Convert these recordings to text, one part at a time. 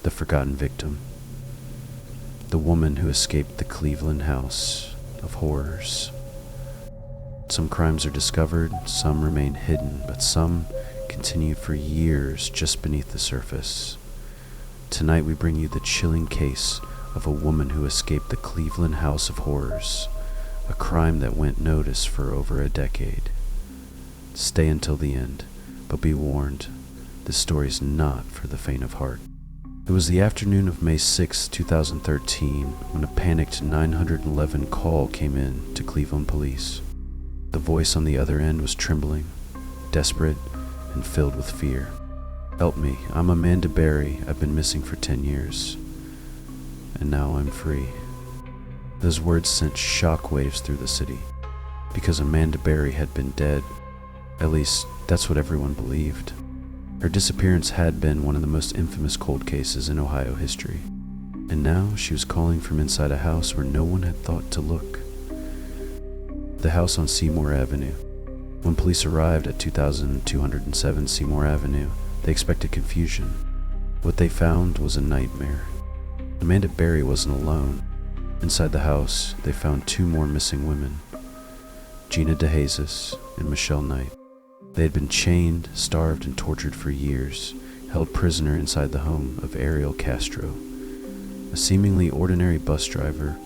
The forgotten victim. The woman who escaped the Cleveland house of horrors. Some crimes are discovered, some remain hidden, but some continue for years just beneath the surface. Tonight we bring you the chilling case of a woman who escaped the Cleveland house of horrors, a crime that went noticed for over a decade. Stay until the end, but be warned, this story is not for the faint of heart. It was the afternoon of May 6, 2013, when a panicked 911 call came in to Cleveland police. The voice on the other end was trembling, desperate, and filled with fear. "Help me, I'm Amanda Berry. I've been missing for 10 years. And now I'm free." Those words sent shockwaves through the city, because Amanda Berry had been dead. At least, that's what everyone believed. Her disappearance had been one of the most infamous cold cases in Ohio history, and now she was calling from inside a house where no one had thought to look. The house on Seymour Avenue. When police arrived at 2207 Seymour Avenue, they expected confusion. What they found was a nightmare. Amanda Berry wasn't alone. Inside the house, they found two more missing women, Gina DeJesus and Michelle Knight. They had been chained, starved, and tortured for years, held prisoner inside the home of Ariel Castro, a seemingly ordinary bus driver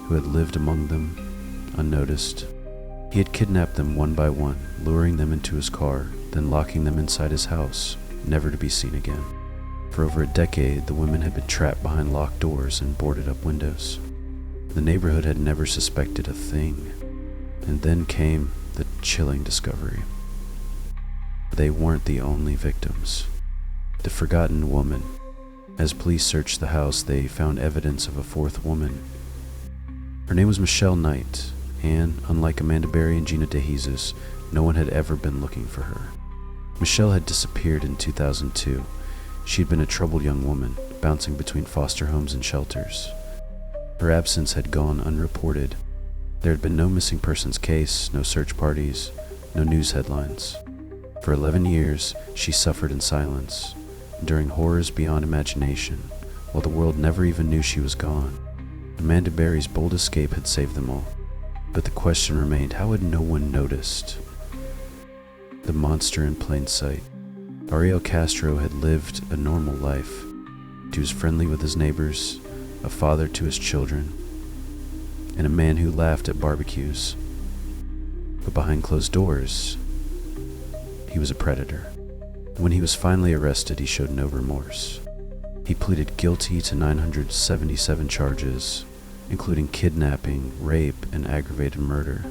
who had lived among them unnoticed. He had kidnapped them one by one, luring them into his car, then locking them inside his house, never to be seen again. For over a decade, the women had been trapped behind locked doors and boarded up windows. The neighborhood had never suspected a thing. And then came the chilling discovery. They weren't the only victims. The forgotten woman. As police searched the house, they found evidence of a fourth woman. Her name was Michelle Knight, and unlike Amanda Berry and Gina DeJesus, no one had ever been looking for her. Michelle had disappeared in 2002. She had been a troubled young woman, bouncing between foster homes and shelters. Her absence had gone unreported. There had been no missing persons case, no search parties, no news headlines. For 11 years, she suffered in silence, enduring horrors beyond imagination, while the world never even knew she was gone. Amanda Berry's bold escape had saved them all, but the question remained, how had no one noticed? The monster in plain sight. Ariel Castro had lived a normal life. He was friendly with his neighbors, a father to his children, and a man who laughed at barbecues. But behind closed doors, he was a predator. When he was finally arrested, he showed no remorse. He pleaded guilty to 977 charges, including kidnapping, rape, and aggravated murder.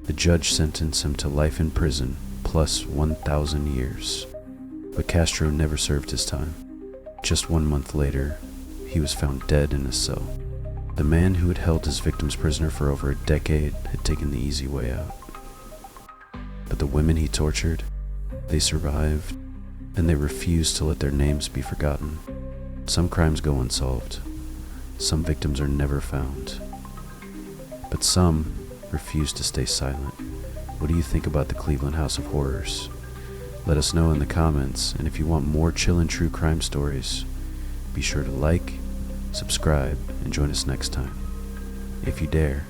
The judge sentenced him to life in prison, plus 1,000 years. But Castro never served his time. Just 1 month later, he was found dead in his cell. The man who had held his victims prisoner for over a decade had taken the easy way out. But the women he tortured, they survived, and they refused to let their names be forgotten. Some crimes go unsolved. Some victims are never found. But some refuse to stay silent. What do you think about the Cleveland House of Horrors? Let us know in the comments, and if you want more chill and true crime stories, be sure to like, subscribe, and join us next time, if you dare.